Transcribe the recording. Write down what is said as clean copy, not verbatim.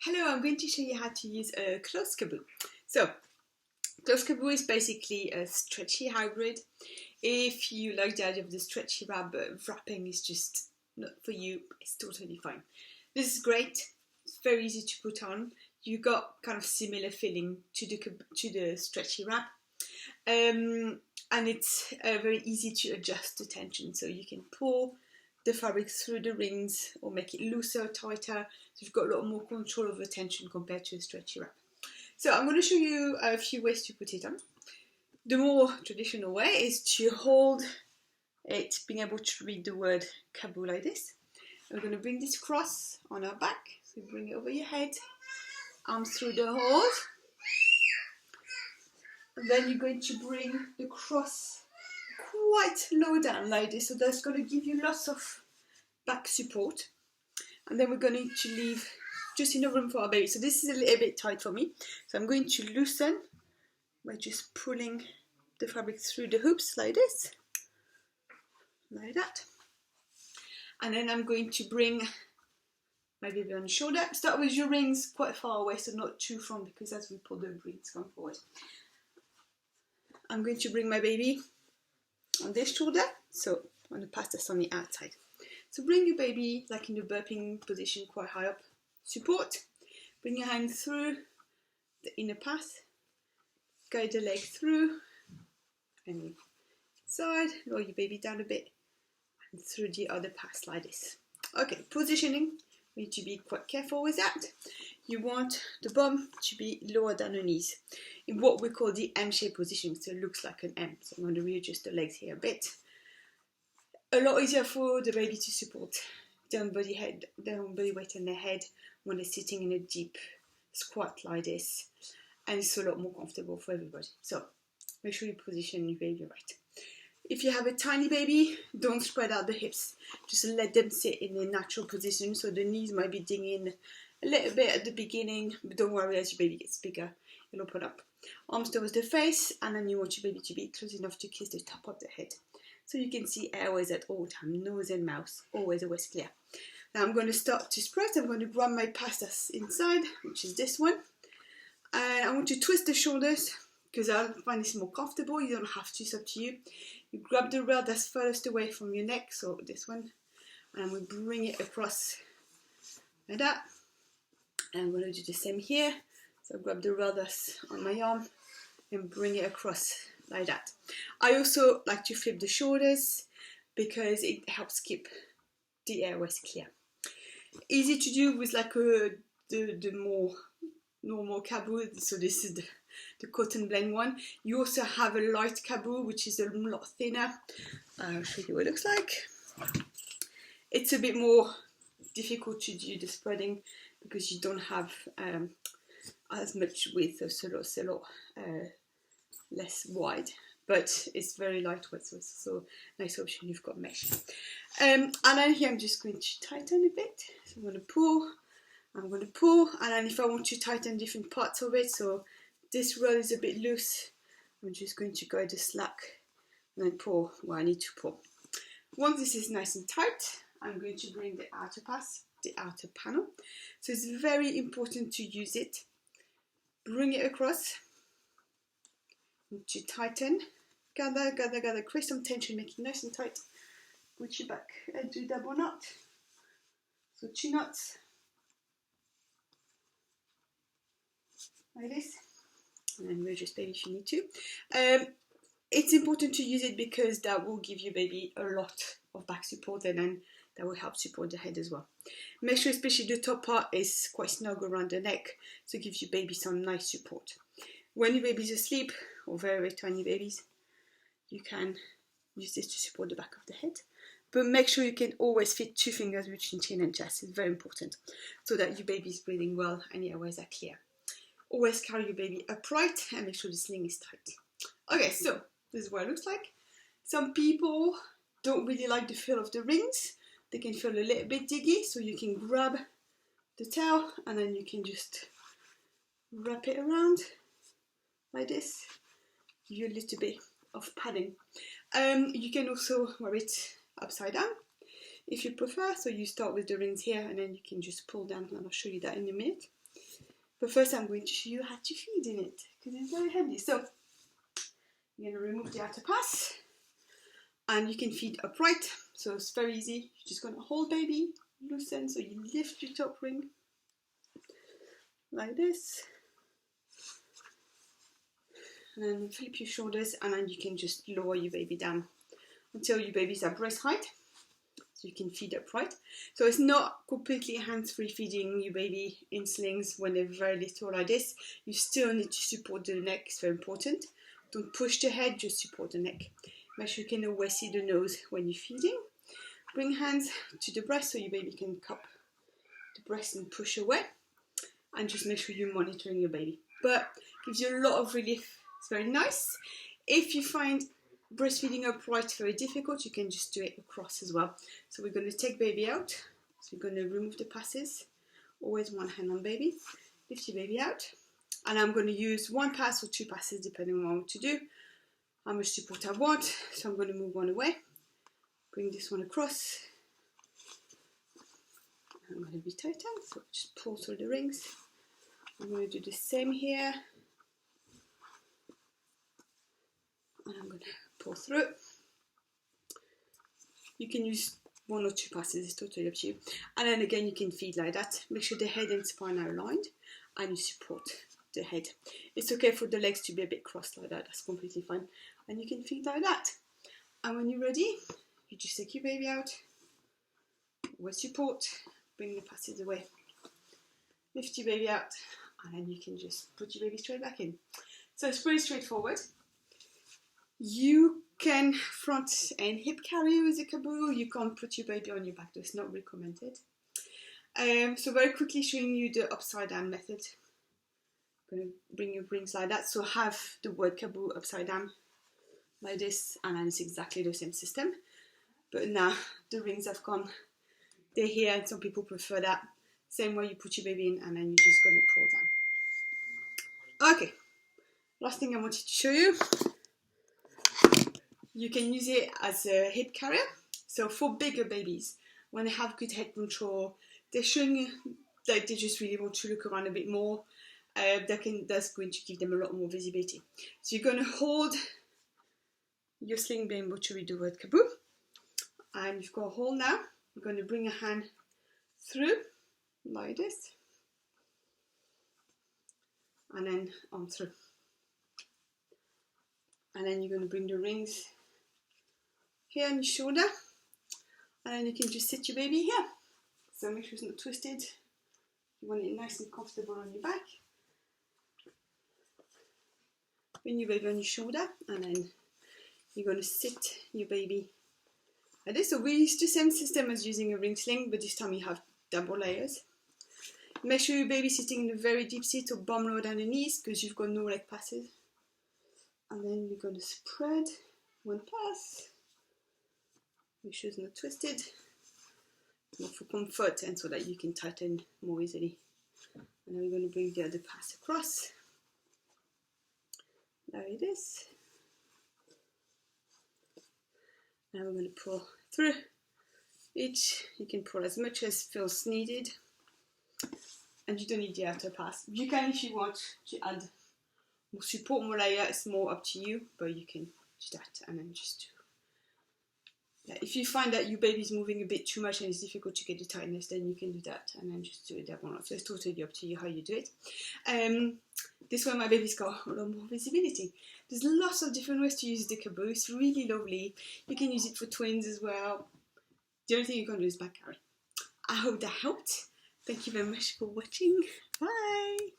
Hello, I'm going to show you how to use a closed caboo. So, closed caboo is basically a stretchy hybrid. If you like the idea of the stretchy wrap, but wrapping is just not for you, it's totally fine. This is great. It's very easy to put on. You got kind of similar feeling to the stretchy wrap. And it's very easy to adjust the tension, so you can pull the fabric through the rings or make it looser, tighter, so you've got a lot more control over tension compared to a stretchy wrap. So I'm going to show you a few ways to put it on. The more traditional way is to hold it, being able to read the word caboo like this. We're going to bring this cross on our back, so bring it over your head, arms through the hold, and then you're going to bring the cross quite low down like this, so that's going to give you lots of back support. And then we're going to leave just enough room for our baby. So this is a little bit tight for me, so I'm going to loosen by just pulling the fabric through the hoops like this, like that. And then I'm going to bring my baby on the shoulder. Start with your rings quite far away, so not too front, because as we pull the rings come forward. I'm going to bring my baby on this shoulder, so I'm going to pass this on the outside. So bring your baby like in the burping position, quite high up. Support. Bring your hand through the inner path. Guide the leg through and side. Lower your baby down a bit and through the other path like this. Okay, positioning. We need to be quite careful with that. You want the bum to be lower than the knees in what we call the M-shaped position, so it looks like an M. So I'm going to readjust the legs here a bit. A lot easier for the baby to support their body weight on their head when they're sitting in a deep squat like this, and it's a lot more comfortable for everybody. So make sure you position your baby right. If you have a tiny baby, don't spread out the hips. Just let them sit in a natural position, so the knees might be digging a little bit at the beginning, but don't worry, as your baby gets bigger, it'll open up. Arms towards the face, and then you want your baby to be close enough to kiss the top of the head. So you can see airways at all times, nose and mouth, always clear. Now I'm going to start to spread. I'm going to grab my pass that's inside, which is this one. And I want to twist the shoulders, because I find this more comfortable. You don't have to, it's up to you. You grab the rail that's furthest away from your neck, so this one, and we bring it across like that. And I'm going to do the same here. So grab the rail that's on my arm and bring it across like that. I also like to flip the shoulders because it helps keep the airways clear. Easy to do with like the more normal caboo. So this is the cotton blend one. You also have a light caboo, which is a lot thinner. I'll show you what it looks like. It's a bit more difficult to do the spreading because you don't have as much width, so it's a lot less wide, but it's very lightweight, so it's also a nice option. You've got mesh. And then here I'm just going to tighten a bit. So I'm going to pull, and then if I want to tighten different parts of it, so this roll is a bit loose, I'm just going to guide the slack and then pull where I need to pull. Once this is nice and tight, I'm going to bring the outer pass, the outer panel. So it's very important to use it. Bring it across, to tighten, gather, create some tension, make it nice and tight. Put your back and do double knot. So 2 knots, like this, and then readjust baby if you need to. It's important to use it because that will give your baby a lot of back support, and then that will help support the head as well. Make sure especially the top part is quite snug around the neck, so it gives your baby some nice support. When your baby's asleep, or very, very tiny babies, you can use this to support the back of the head. But make sure you can always fit 2 fingers between chin and chest. It's very important, so that your baby is breathing well and your airways are clear. Always carry your baby upright and make sure the sling is tight. Okay, so this is what it looks like. Some people don't really like the feel of the rings. They can feel a little bit diggy, so you can grab the tail and then you can just wrap it around like this. Give you a little bit of padding. You can also wear it upside down if you prefer. So you start with the rings here and then you can just pull down, and I'll show you that in a minute. But first I'm going to show you how to feed in it, because it's very handy. So you're going to remove the outer pass, and you can feed upright, so it's very easy. You're just going to hold baby, loosen, so you lift your top ring like this, and then flip your shoulders, and then you can just lower your baby down until your baby's at breast height, so you can feed upright. So it's not completely hands-free feeding your baby in slings when they're very little like this. You still need to support the neck, it's very important. Don't push the head, just support the neck. Make sure you can always see the nose when you're feeding. Bring hands to the breast so your baby can cup the breast and push away. And just make sure you're monitoring your baby. But gives you a lot of relief. It's very nice. If you find breastfeeding upright very difficult, you can just do it across as well. So we're going to take baby out. So we're going to remove the passes. Always one hand on baby. Lift your baby out. And I'm going to use one pass or two passes depending on what I want to do. How much support I want, so I'm going to move one away, bring this one across, I'm going to be tighten, so just pull through the rings. I'm going to do the same here, and I'm going to pull through. You can use one or two passes, it's totally up to you. And then again you can feed like that, make sure the head and spine are aligned, and you support the head. It's okay for the legs to be a bit crossed like that, that's completely fine. And you can feed like that. And when you're ready, you just take your baby out, with support, bring the passes away, lift your baby out, and then you can just put your baby straight back in. So it's pretty straightforward. You can front and hip carry with a Kaboo. You can't put your baby on your back, that's not recommended. So very quickly showing you the upside down method. I'm going to bring your rings like that, so have the word Kaboo upside down like this, and then it's exactly the same system. But now the rings have gone, they're here, and some people prefer that. Same way you put your baby in, and then you're just going to pull down. Okay, last thing I wanted to show you. You can use it as a hip carrier. So for bigger babies, when they have good head control, they're showing like they just really want to look around a bit more. That's going to give them a lot more visibility. So you're going to hold your sling, being able to read the word Kaboo, and you've got a hole now. You're going to bring a hand through like this, and then on through, and then you're going to bring the rings here on your shoulder, and then you can just sit your baby here. So make sure it's not twisted. You want it nice and comfortable on your back. Bring your baby on your shoulder, and then you're going to sit your baby like this. So we use the same system as using a ring sling, but this time you have double layers. Make sure your baby's sitting in a very deep seat, or bum lower down the knees, because you've got no leg passes. And then you're going to spread one pass. Make sure it's not twisted. More for comfort and so that you can tighten more easily. And then we're going to bring the other pass across. Like this. Now we're going to pull through each. You can pull as much as feels needed, and you don't need the outer pass. You can, if you want to add more support, more layer, it's more up to you, but you can do that. And then just yeah, if you find that your baby's moving a bit too much and it's difficult to get the tightness, then you can do that, and then just do it that one. So it's totally up to you how you do it. This way my baby's got a lot more visibility. There's lots of different ways to use the Kaboo. It's really lovely. You can use it for twins as well. The only thing you can do is back carry. I hope that helped. Thank you very much for watching. Bye!